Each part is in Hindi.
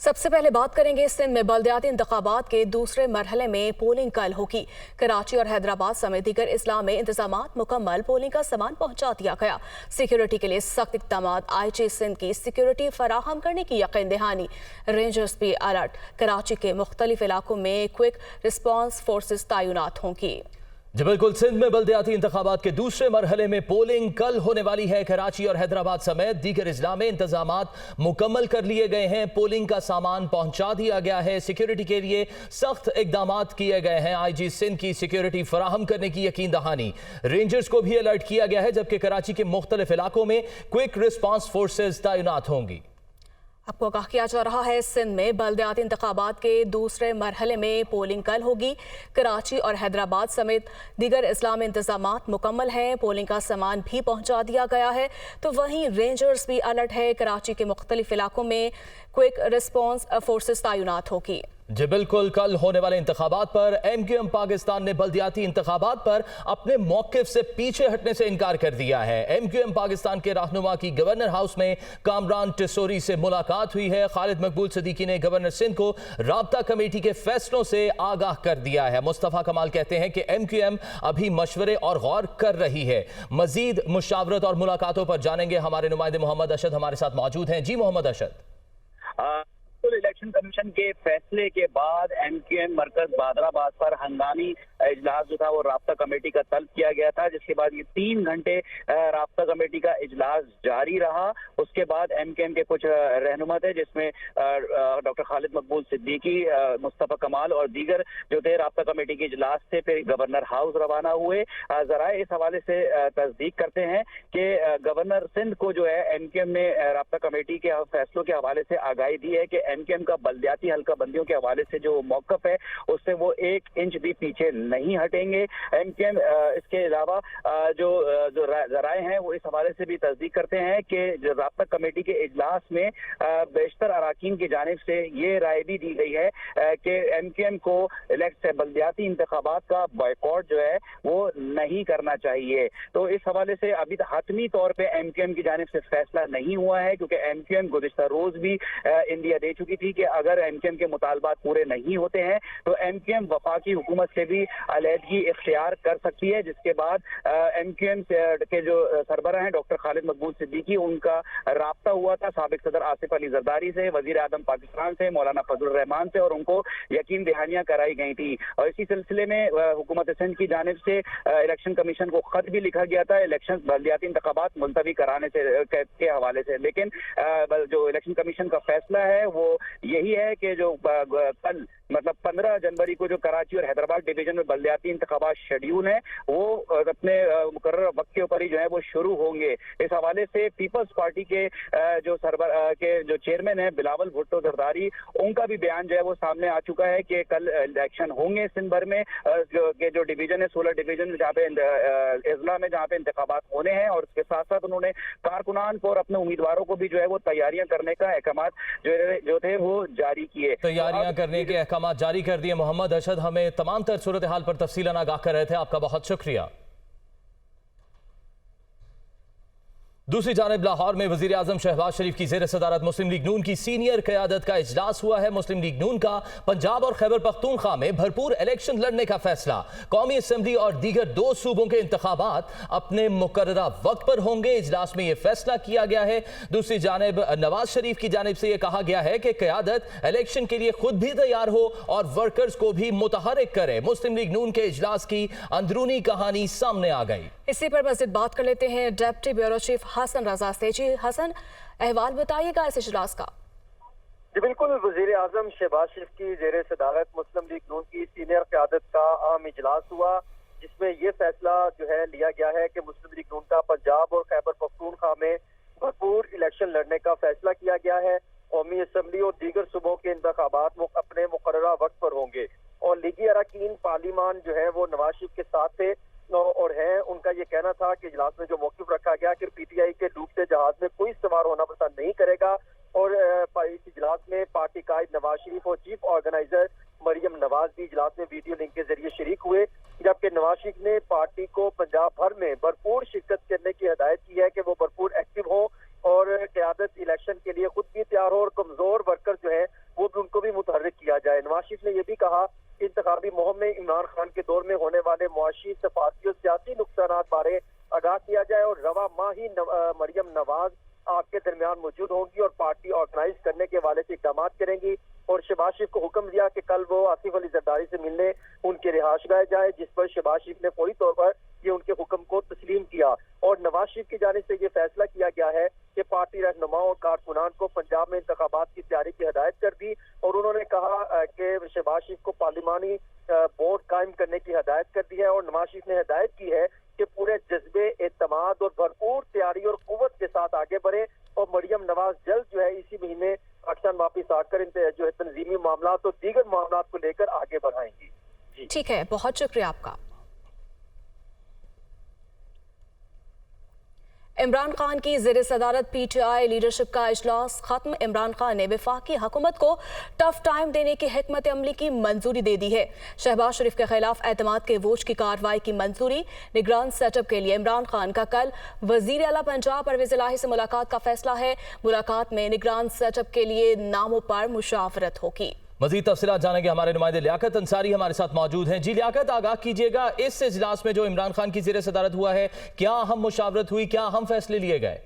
सबसे पहले बात करेंगे सिंध में बल्दियाती इंतखाबात के दूसरे मरहले में पोलिंग कल होगी। कराची और हैदराबाद समेत दीगर इस्लाम में इंतजामात मुकम्मल, पोलिंग का सामान पहुंचा दिया गया। सिक्योरिटी के लिए सख्त इक़दाम, IG सिंध की सिक्योरिटी फराहम करने की यकीन दहानी। रेंजर्स भी अलर्ट, कराची के मुख्तलिफ इलाकों में क्विक रिस्पॉन्स फोर्सेस तैनात होंगी। जी बिल्कुल, सिंध में बल्दियाती इंतखाबात के दूसरे मरहले में पोलिंग कल होने वाली है। कराची और हैदराबाद समेत दीगर इजला में इंतजामात मुकम्मल कर लिए गए हैं। पोलिंग का सामान पहुंचा दिया गया है। सिक्योरिटी के लिए सख्त इकदाम किए गए हैं। IG सिंध की सिक्योरिटी फराहम करने की यकीन दहानी। रेंजर्स को भी अलर्ट किया गया है, जबकि कराची के मुख्तलिफ इलाकों में क्विक रिस्पॉन्स फोर्सेज तैनात होंगी। आपको आगाह किया जा रहा है, सिंध में बल्दियाती इंतखाबात के दूसरे मरहले में पोलिंग कल होगी। कराची और हैदराबाद समेत दीगर इस्लामी इंतजामात मुकम्मल हैं। पोलिंग का सामान भी पहुंचा दिया गया है। तो वहीं रेंजर्स भी अलर्ट है। कराची के मुख्तलिफ इलाकों में क्विक रिस्पॉन्स फोर्सेस तैनात होगी। जी बिल्कुल, कल होने वाले इंतखाबात पर MQM पाकिस्तान ने बल्दियाती इंतखाबात पर अपने मौक़िफ़ से पीछे हटने से इनकार कर दिया है। MQM पाकिस्तान के रहनुमा की गवर्नर हाउस में कामरान टिसोरी से मुलाकात हुई है। खालिद मकबूल सिद्दीकी ने गवर्नर सिंध को राब्ता कमेटी के फैसलों से आगाह कर दिया है। मुस्तफ़ा कमाल कहते हैं कि MQM अभी मशवरे और गौर कर रही है। मजीद मुशावरत और मुलाकातों पर जानेंगे। हमारे नुमाइंदे मोहम्मद अशद हमारे साथ मौजूद हैं। जी मोहम्मद अशद। इलेक्शन कमीशन के फैसले के बाद MQM मरकज बादराबाद पर हंगामी इजलास जो था वो राब्ता कमेटी का तलब किया गया था, जिसके बाद ये 3 घंटे राब्ता कमेटी का इजलास जारी रहा। उसके बाद MQM के कुछ रहनुमा थे, जिसमें डॉक्टर खालिद मकबूल सिद्दीकी, मुस्तफ़ा कमाल और दीगर जो थे राब्ता कमेटी के इजलास थे, फिर गवर्नर हाउस रवाना हुए। जराए इस हवाले से तस्दीक करते हैं कि गवर्नर सिंध को जो है MQM ने राब्ता कमेटी के फैसलों के हवाले से आगाही दी है कि MQM का बल्दियाती हल्का बंदियों के हवाले से जो मौक़िफ़ है उससे वो 1 इंच भी पीछे नहीं हटेंगे। MQM इसके अलावा जो जराए हैं वो इस हवाले से भी तस्दीक करते हैं कि जो राब्ता कमेटी के इजलास में बेशतर अराकीन की जानिब से ये राय भी दी गई है कि MQM को बल्दियाती इंतखाबात का बॉयकॉट जो है वो नहीं करना चाहिए। तो इस हवाले से अभी हतमी तौर पर MQM की जानिब से फैसला नहीं हुआ है, क्योंकि MQM गुज़िश्ता रोज भी इंडिया दे चुकी थी कि अगर MQM के मुतालबात पूरे नहीं होते हैं तो MQM वफाकी हुकूमत से भी अलहदगी इख्तियार कर सकती है। जिसके बाद MQM के जो सरबराह हैं डॉक्टर खालिद मकबूल सिद्दीकी, उनका राब्ता हुआ था साबिक सदर आसिफ अली जरदारी से, वजीर आजम पाकिस्तान से मौलाना फजलुर रहमान से, और उनको यकीन दहानियां कराई गई थी। और इसी सिलसिले में हुकूमत सिंध की जानिब से इलेक्शन कमीशन को खत भी लिखा गया था इलेक्शन बल्दियाती इंतखाबात मुलतवी कराने से के हवाले से। लेकिन जो इलेक्शन कमीशन का फैसला है वो यही है कि जो कल मतलब 15 जनवरी को जो कराची और हैदराबाद डिवीजन में बल्दियाती इंतखाबात शेड्यूल है वो अपने मुकर्रर वक्त के ऊपर ही जो है वो शुरू होंगे। इस हवाले से पीपल्स पार्टी के जो चेयरमैन है बिलावल भुट्टो जरदारी, उनका भी बयान जो है वो सामने आ चुका है कि कल इलेक्शन होंगे सिंध भर में। जो डिवीजन है 16 डिवीजन जहाँ पे इजला में जहाँ पे इंतखाबात होने हैं, और उसके साथ साथ उन्होंने कारकुनान को और अपने उम्मीदवारों को भी जो है वो तैयारियां करने का अहकाम जो थे वो जारी किए, तैयारियां करने के अहकाम जारी कर दिए। मोहम्मद अशद हमें तमाम तर सूरत हाल पर तफसीलन आगाह कर रहे थे, आपका बहुत शुक्रिया। दूसरी जानिब लाहौर में वजीर आजम शहबाज शरीफ की जेर सदारत मुस्लिम लीग नून की सीनियर क़यादत का इजलास हुआ है। मुस्लिम लीग नून का पंजाब और खैबर पख्तूनख्वा में भरपूर इलेक्शन लड़ने का फैसला। कौमी असम्बली और दीगर 2 सूबों के इंतखाबात अपने मुकर्ररा वक्त पर होंगे। इजलास में यह फैसला किया गया है। दूसरी जानिब नवाज शरीफ की जानिब से यह कहा गया है कि क़यादत इलेक्शन के लिए खुद भी तैयार हो और वर्कर्स को भी मुतहरिक करे। मुस्लिम लीग नून के इजलास की अंदरूनी कहानी सामने आ गई। इसी पर मज़ीद बात कर लेते हैं deputy bureau chief Hasan Raza से। जी हसन, अहवाल बताइएगा इस इजलास का। जी बिल्कुल, वजीर आजम शहबाज शरीफ की जेर सदारत मुस्लिम लीग नून की सीनियर क़यादत का आम इजलास हुआ, जिसमें यह फैसला जो है लिया गया है कि मुस्लिम लीग नून का पंजाब और खैबर पख्तूनख्वा में भरपूर इलेक्शन लड़ने का फैसला किया गया है। कौमी असम्बली और दीगर सूबों के इंतखाबात अपने मुकर्ररा वक्त पर होंगे, और लीगी अरकान पार्लिमान जो है वो नवाज शरीफ के साथ थे और है। उनका ये कहना था कि इजलास में जो मौक़िफ़ रखा गया कि PTI के डूबते जहाज में कोई सवार होना पसंद नहीं करेगा, और इस इजलास में पार्टी कायद नवाज शरीफ और चीफ ऑर्गेनाइजर मरियम नवाज भी इजलास में वीडियो लिंक के जरिए शरीक हुए। जबकि नवाज शरीफ ने पार्टी को पंजाब भर में भरपूर शिरकत करने की हिदायत की है कि वो भरपूर एक्टिव हो और क़यादत इलेक्शन के लिए खुद भी तैयार हो, और कमजोर वर्कर जो है इमरान खान के दौर में होने वाले मुआशी, सफारती और सियासी नुकसानात बारे आगाह किया जाए और रवा माह ही मरियम नवाज आपके दरमियान मौजूद होंगी और पार्टी ऑर्गेनाइज करने के हवाले से इकदाम करेंगी। और शहबाज शरीफ को हुक्म दिया कि कल वो आसिफ अली जरदारी से मिलने उनके रिहाश गाए जाए, जिस पर शहबाज शरीफ ने फौरी तौर पर ये उनके हुक्म को तस्लीम किया। और नवाज शरीफ की जानिब से ये फैसला किया गया है कि पार्टी रहनुमाओं और कारकुनान को पंजाब में इंतखाबात की तैयारी की हिदायत कर दी और उन्होंने कहा कि शहबाज शरीफ को पार्लिमानी बोर्ड कायम करने की हिदायत कर दी है। और नवाज शरीफ ने हिदायत की है कि पूरे जज्बे, एतमाद और भरपूर तैयारी और कुव्वत के साथ आगे बढ़े और मरियम नवाज जल्द जो है इसी महीने पाकिस्तान वापिस आकर जो है तंजीमी मामला और दीगर मामला को लेकर आगे बढ़ाएंगी। ठीक है, बहुत शुक्रिया आपका। इमरान खान की ज़ेर सदारत PTI लीडरशिप का इजलास खत्म। इमरान खान ने वफाकी हुकूमत को टफ टाइम देने की हिकमत अमली की मंजूरी दे दी है। शहबाज शरीफ के खिलाफ एतमाद के वोट की कार्रवाई की मंजूरी। निगरान सेटअप के लिए इमरान खान का कल वजीर आला पंजाब परवेज इलाही से मुलाकात का फैसला है। मुलाकात में निगरान सेटअप के लिए नामों पर मुशावरत होगी। मजीद तफसीलात जानेंगे, हमारे नुमाइंदे लियाकत अंसारी हमारे साथ मौजूद हैं। जी लियाकत, आगाह कीजिएगा, इस इजलास में जो इमरान खान की ज़ेर सदारत हुआ है, क्या अहम मुशावरत हुई, क्या अहम फैसले लिए गए?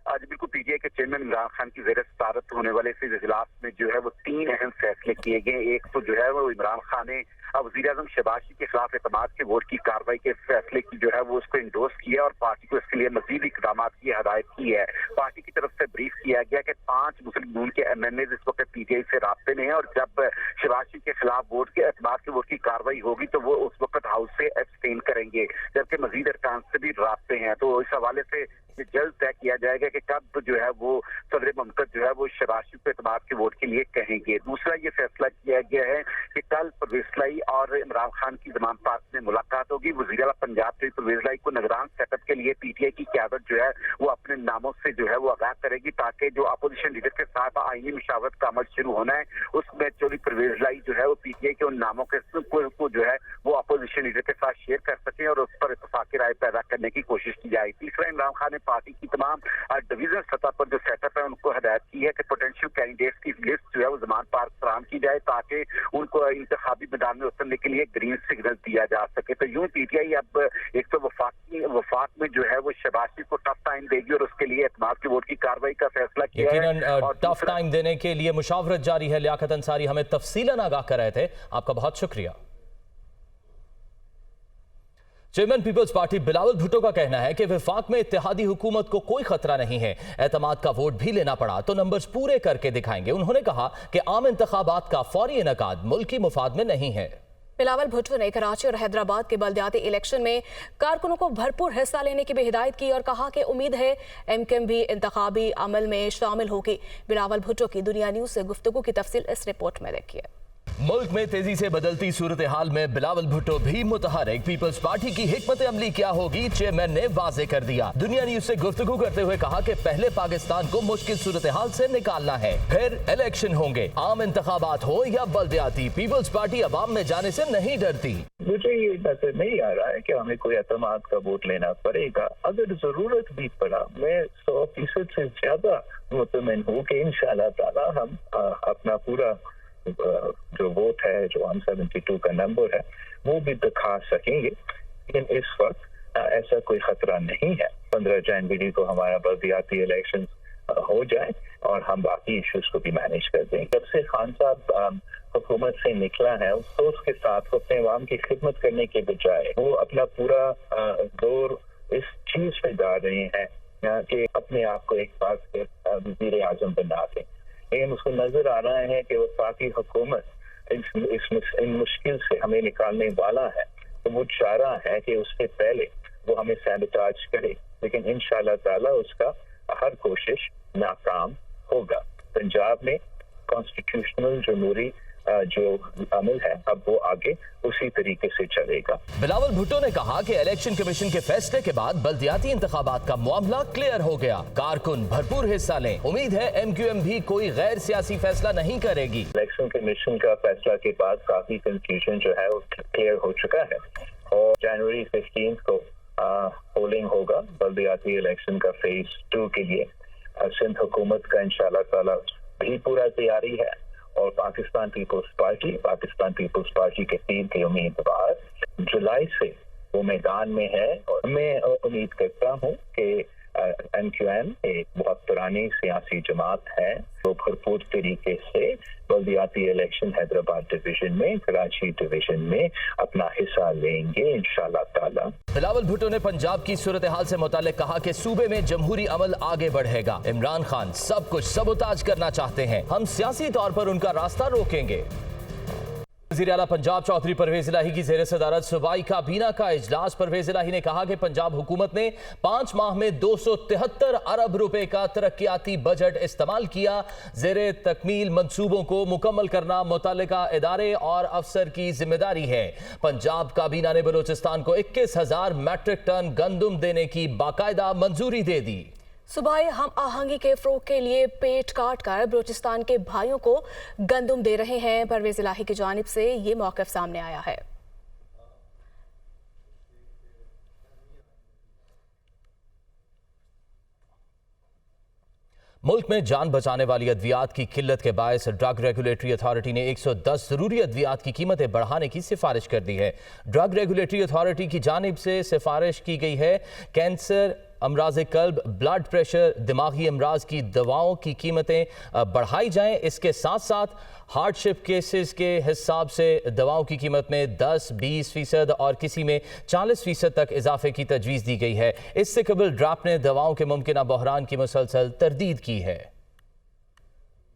आज बिल्कुल PTI के चेयरमैन इमरान खान की ज़ेर सदारत होने वाले इस इजलास में जो है वो 3 अहम फैसले किए गए। एक तो जो है वो इमरान खान ने वज़ीर आज़म शहबाज शरीफ के खिलाफ एतमाद के वोट की कार्रवाई के फैसले की जो है वो उसको इंडोर्स किया और पार्टी को इसके लिए मजीद इकदाम की हिदायत की है। पार्टी की तरफ से ब्रीफ किया गया कि 5 मुस्लिम लीग के MNAs इस वक्त PTI से राब्ते में है और जब शहबाज शरीफ के खिलाफ वोट के एतमाद के वोट की कार्रवाई होगी तो वो उस वक्त हाउस से एब्सटेन करेंगे, जबकि मजीद अरकान से भी राब्ते हैं। तो इस हवाले से जल्द तय किया जाएगा कि कब जो है वो सदर ममलकत जो है वो शहबाज शरीफ को एतमाद के वोट के लिए कहेंगे। दूसरा ये फैसला किया गया है कि कल परवेज इलाही और इमरान खान की जमानत पास में मुलाकात होगी। वज़ीर आला पंजाब से परवेज इलाही को निगरान सेटअप के लिए PTI की क़यादत जो है वो अपने नामों से जो है वो आगाह करेगी, ताकि जो अपोजिशन लीडर के साथ आईनी मुशावरत का अमल शुरू होना है उसमें चौधरी परवेज इलाही जो है वो PTI के उन नामों के को जो है वो अपोजिशन लीडर के साथ शेयर कर सकें और उस पर इत्तफाक़ी राय पैदा करने की कोशिश की जाए। तीसरा, इमरान खान ने पार्टी की तमाम डिवीजन सतह पर जो सेटअप है उनको हिदायत की है कि पोटेंशियल कैंडिडेट्स की लिस्ट जो है वो जमानत पास फराहम की जाए ताकि उनको इंतखाबी मैदान में उतरने के लिए ग्रीन सिग्नल दिया जा सके। तो यूं PTI अब एक तो वफाक में जो है वो शहबाज शरीफ को टफ टाइम देगी और उसके लिए एतमाद के वोट की कार्रवाई का फैसला किया है और टफ टाइम देने के लिए मुशावरत जारी है। लियाकत अंसारी हमें तफसीलन आगाह कर रहे थे, आपका बहुत शुक्रिया। चेयरमैन पीपल्स पार्टी बिलावल भुट्टो का कहना है कि वफाक में इत्तेहादी हुकूमत को कोई खतरा नहीं है। एतमाद का वोट भी लेना पड़ा तो नंबर्स पूरे करके दिखाएंगे। उन्होंने कहा कि आम इंतखाबात का फौरी इनेकाद मुल्की मुफाद में नहीं है। बिलावल भुट्टो ने कराची और हैदराबाद के बल्दियाती इलेक्शन में कारकुनों को भरपूर हिस्सा लेने की भी हिदायत की और कहा कि उम्मीद है MKM भी इंतखाबी अमल में शामिल होगी। बिलावल भुट्टो की दुनिया न्यूज से गुफ्तगू की तफसील इस रिपोर्ट में देखिए। मुल्क में तेजी से बदलती सूरत हाल में बिलावल भुट्टो भी मुतहरिक। पीपल्स पार्टी की हिकमत अमली क्या होगी, चेयरमैन ने वाजे कर दिया। दुनिया न्यूज से गुफ्तगू करते हुए कहा कि पहले पाकिस्तान को मुश्किल सूरत हाल से निकालना है, फिर इलेक्शन होंगे, आम इंतखाबात हो या बल्दियाती, पीपल्स पार्टी अवाम में जाने से नहीं डरती। मुझे ये नजर नहीं आ रहा है कि हमें कोई एतमाद का वोट लेना पड़ेगा। अगर जरूरत भी पड़ा, मैं 100% से ज्यादा मुतमिन हूँ कि इंशाअल्लाह ताला हम अपना पूरा जो वोट है, जो 172 का नंबर है, वो भी दिखा सकेंगे। लेकिन इस वक्त ऐसा कोई खतरा नहीं है। 15 जनवरी को हमारा बल्दियाती इलेक्शन हो जाए और हम बाकी इश्यूज को भी मैनेज कर दें। जब से खान साहब हुकूमत से निकला है, उस सोच के साथ अपने अवाम की खिदमत करने के बजाय वो अपना पूरा जोर इस चीज पे डाल रहे हैं कि अपने आप को एक बार वजीर आजम बना दें। लेकिन उसको नजर आ रहा है कि वफाकी हुकूमत इन मुश्किल से हमें निकालने वाला है, तो वो चाह रहा है कि उससे पहले वो हमें सैबोटाज करे। लेकिन इंशाअल्लाह ताला उसका हर कोशिश नाकाम होगा। पंजाब में कॉन्स्टिट्यूशनल जमहूरी जो अमल है अब वो आगे उसी तरीके से चलेगा। बिलावल भुट्टो ने कहा कि इलेक्शन कमीशन के फैसले के बाद बल्दियाती इंतखाबात का मामला क्लियर हो गया, कारकुन भरपूर हिस्सा लें। उम्मीद है MQM भी कोई गैर सियासी फैसला नहीं करेगी। इलेक्शन कमीशन का फैसला के बाद काफी कंफ्यूजन जो है वो क्लियर हो चुका है और जनवरी 15 को पोलिंग होगा बल्दियाती इलेक्शन का फेज 2 के लिए। सिंध हुकूमत का इंशाअल्लाह ताला भी पूरा तैयारी है और पाकिस्तान पीपल्स पार्टी के 3 के उम्मीदवार जुलाई से वो मैदान में है। और मैं उम्मीद करता हूँ कि MQM एक बहुत पुरानी सियासी जमात है, वो भरपूर तरीके से बल्दियाती इलेक्शन हैदराबाद डिवीजन में, कराची डिवीजन में अपना हिस्सा लेंगे इंशाल्लाह ताला। बिलावल भुट्टो ने पंजाब की सूरत हाल से मुताल्लिक कहा कि सूबे में जमहूरी अमल आगे बढ़ेगा। इमरान खान सब कुछ सबोताज करना चाहते हैं, हम सियासी तौर पर उनका रास्ता रोकेंगे। वज़ीर आला पंजाब चौधरी परवेज इलाही की ज़ेर सदारत सूबाई काबीना का इजलास। परवेज इलाही ने कहा कि पंजाब हुकूमत ने 5 माह में 273 अरब रुपए का तरक्याती बजट इस्तेमाल किया। ज़ेरे तकमील मंसूबों को मुकम्मल करना मुतल्लिका इदारे और अफसर की जिम्मेदारी है। पंजाब काबीना ने बलूचिस्तान को 21,000 मैट्रिक टन गंदम देने की बाकायदा मंजूरी दे दी। सूबाई हम आहंगी के फ़रोग़ के लिए पेट काट कर बलूचिस्तान के भाइयों को गंदम दे रहे हैं। परवेज इलाही की जानिब से ये मौक़िफ़ सामने आया है। मुल्क में जान बचाने वाली अद्वियात की किल्लत के बायस ड्रग रेगुलेटरी अथॉरिटी ने 110 ज़रूरी अद्वियात की कीमतें बढ़ाने की सिफारिश कर दी है। ड्रग रेगुलेटरी अथॉरिटी की जानिब से सिफारिश की गई है कैंसर, अमराज कल्ब, ब्लड प्रेशर, दिमागी अमराज की दवाओं की कीमतें बढ़ाई जाएं। इसके साथ साथ हार्डशिप केसेस के हिसाब से दवाओं की कीमत में 10-20% और किसी में 40% तक इजाफे की तजवीज़ दी गई है। इससे कबल ड्राफ्ट ने दवाओं के मुमकिन बहरान की मुसलसल तरदीद की है।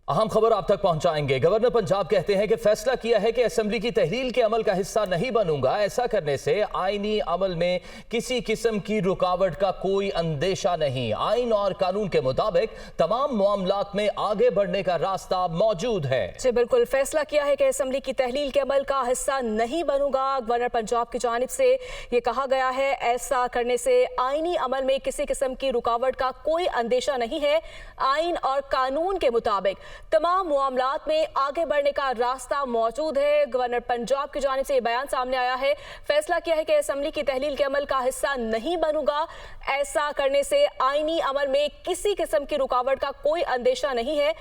अहम खबर आप तक पहुंचाएंगे। गवर्नर पंजाब कहते हैं कि फैसला किया है कि असेंबली की तहरील के अमल का हिस्सा नहीं बनूंगा। ऐसा करने से आईनी अमल में किसी किस्म की रुकावट का कोई अंदेशा नहीं। आइन और कानून के मुताबिक तमाम मामलात में आगे बढ़ने का रास्ता मौजूद है। जी बिल्कुल, फैसला किया है कि असेंबली की तहलील के अमल का हिस्सा नहीं बनूंगा। गवर्नर पंजाब की जानिब से ये कहा गया है, ऐसा करने से आईनी अमल में किसी किस्म की रुकावट का कोई अंदेशा नहीं है। आइन और कानून के मुताबिक तमाम मामलात में आगे बढ़ने का रास्ता मौजूद है। गवर्नर पंजाब की जानिब से ये बयान सामने आया है। फैसला किया है कि असेंबली की तहलील के अमल का हिस्सा नहीं बनूंगा। ऐसा करने से आईनी अमल में किसी किस्म की रुकावट का कोई अंदेशा नहीं है।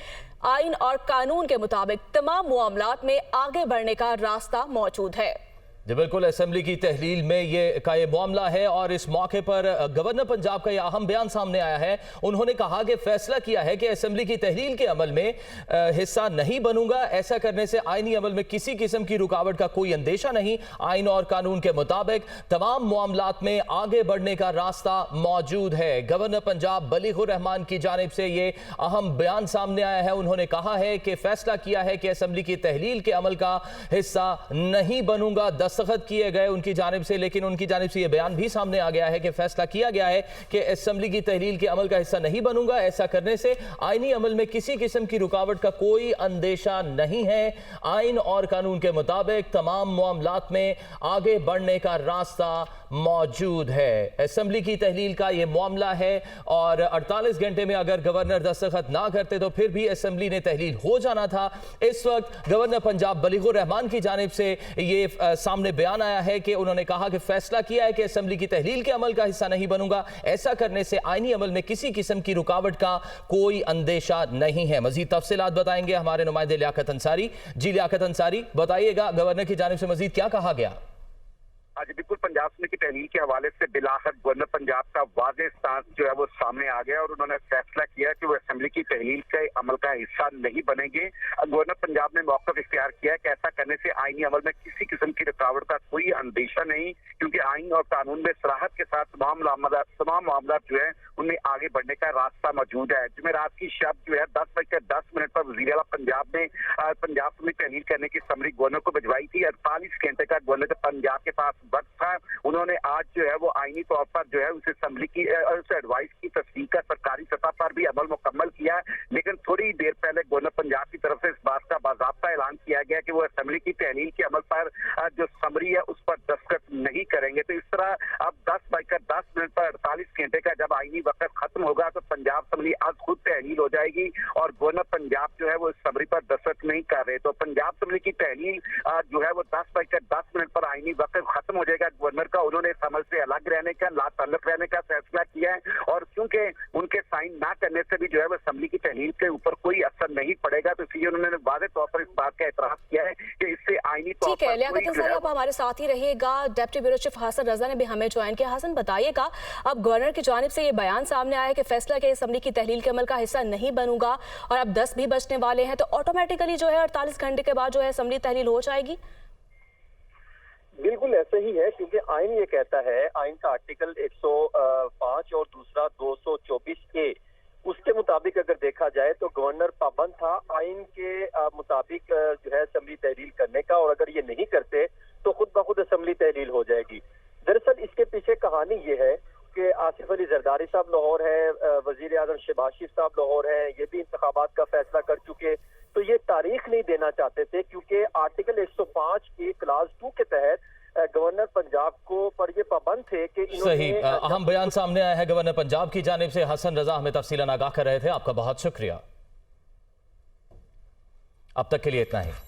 आइन और कानून के मुताबिक तमाम मामलात में आगे बढ़ने का रास्ता मौजूद है। जी बिल्कुल, असेंबली की तहलील में ये मामला है और इस मौके पर गवर्नर पंजाब का यह अहम बयान सामने आया है। उन्होंने कहा कि फैसला किया है कि असेंबली की तहलील के अमल में हिस्सा नहीं बनूंगा। ऐसा करने से आईनी अमल में किसी किस्म की रुकावट का कोई अंदेशा नहीं। आइन और कानून के मुताबिक तमाम मामलात में आगे बढ़ने का रास्ता मौजूद है। गवर्नर पंजाब बलीगुर रहमान की जानिब से ये अहम बयान सामने आया है। उन्होंने कहा है कि फैसला किया है कि असेंबली की तहलील के अमल का हिस्सा नहीं बनूंगा। दस्तखत किए गए उनकी जानिब से, लेकिन उनकी जानिब से यह बयान भी सामने आ गया है कि फैसला किया गया है कि असेंबली की तहलील के अमल का हिस्सा नहीं बनूंगा। ऐसा करने से आईनी अमल में किसी किस्म की रुकावट का कोई अंदेशा नहीं है। आइन और कानून के मुताबिक तमाम मामलात में आगे बढ़ने का रास्ता मौजूद है। असेंबली की तहलील का यह मामला है और 48 घंटे में अगर गवर्नर दस्तखत ना करते तो फिर भी असेंबली ने तहलील हो जाना था। इस वक्त गवर्नर पंजाब बलीगुर रहमान की जानिब से ये सामने बयान आया है कि उन्होंने कहा कि फैसला किया है कि असेंबली की तहलील के अमल का हिस्सा नहीं बनूंगा। ऐसा करने से आईनी अमल में किसी किस्म की रुकावट का कोई अंदेशा नहीं है। मजीद तफसीलात बताएंगे हमारे नुमाइंदे लियाकत अंसारी। जी लियाकत अंसारी, बताइएगा गवर्नर की जानिब से मजीद क्या कहा गया? आज बिल्कुल पंजाब असेंबली की तहलील के हवाले से बिलाखिर गवर्नर पंजाब का वाज़ेह स्टांस जो है वो सामने आ गया और उन्होंने फैसला किया कि वो असेंबली की तहलील के अमल का हिस्सा नहीं बनेंगे। गवर्नर पंजाब ने मौक़िफ़ इख्तियार किया है कि ऐसा करने से आईनी अमल में किसी किस्म की रुकावट का कोई अंदेशा नहीं, क्योंकि आइन और कानून में सराहत के साथ तमाम मामला जो है उनमें आगे बढ़ने का रास्ता मौजूद है। जुमेरात की शब जो है 10:10 पर वज़ीर आला पंजाब ने पंजाब में तहलील करने की समरी गवर्नर को भिजवाई थी। 48 घंटे का गवर्नर पंजाब के पास वक्त था। उन्होंने आज जो है वो आईनी तौर पर जो है उस असेंबली की उस एडवाइस की तस्दीक का सरकारी सतह पर भी अमल मुकम्मल किया, लेकिन थोड़ी देर पहले गवर्नर पंजाब की तरफ से इस बात का बाज़ाब्ता ऐलान किया गया कि वो असेंबली की तहलील के अमल पर जो समरी है उस पर दस्तखत नहीं करेंगे। तो इस तरह अब 10:10 पर 48 घंटे का जब आईनी वक्त खत्म होगा तो पंजाब असेंबली आज खुद तहलील हो जाएगी और गवर्नर पंजाब जो है वो समरी पर दस्तखत नहीं कर रहे, तो पंजाब असम्बली की तहलील जो है वो 10:10 पर आईनी वक्त खत्म हो जाएगा गवर्नर का। उन्होंने इस अमल से अलग रहने का, ला ताल्लुक रहने का फैसला किया है, और क्योंकि उनके साइन ना करने से भी जो है वो असम्बली की तहलील के ऊपर कोई असर नहीं पड़ेगा, तो इसलिए उन्होंने वाज़ेह तौर पर इस बात का एतराज किया है कि इससे आईनी तौर ठीक है, पर लियाकत अंसारी आप हमारे साथ ही रहिएगा। Deputy bureau chief Hasan Raza ने भी हमें ज्वाइन किया। हसन, बताइएगा, अब गवर्नर की जानिब से ये बयान सामने आया है कि फैसला के असम्बली की तहलील के अमल का हिस्सा नहीं बनूंगा, और अब 10 भी बचने वाले हैं, तो ऑटोमेटिकली जो है 48 घंटे के बाद जो है असम्बली तहलील हो जाएगी। बिल्कुल ऐसे ही है, क्योंकि आइन ये कहता है, आइन का आर्टिकल 105 और दूसरा 224A, उसके मुताबिक अगर देखा जाए तो गवर्नर पाबंद था आइन के मुताबिक जो है असम्बली तहलील करने का, और अगर ये नहीं करते तो खुद ब खुद असम्बली तहलील हो जाएगी। दरअसल इसके पीछे कहानी ये है कि आसिफ अली जरदारी साहब लाहौर है, वजीर आजम शहबाज शरीफ साहब लाहौर है, ये भी इंतखाबात का फैसला कर चुके, तो ये तारीख नहीं देना चाहते थे, क्योंकि आर्टिकल 105 के क्लास 2 के तहत गवर्नर पंजाब को पर ये पाबंद थे कि सही अहम बयान सामने आया है गवर्नर पंजाब की जानिब से। हसन रजा हमें तफसीलन आगाह कर रहे थे, आपका बहुत शुक्रिया। अब तक के लिए इतना ही।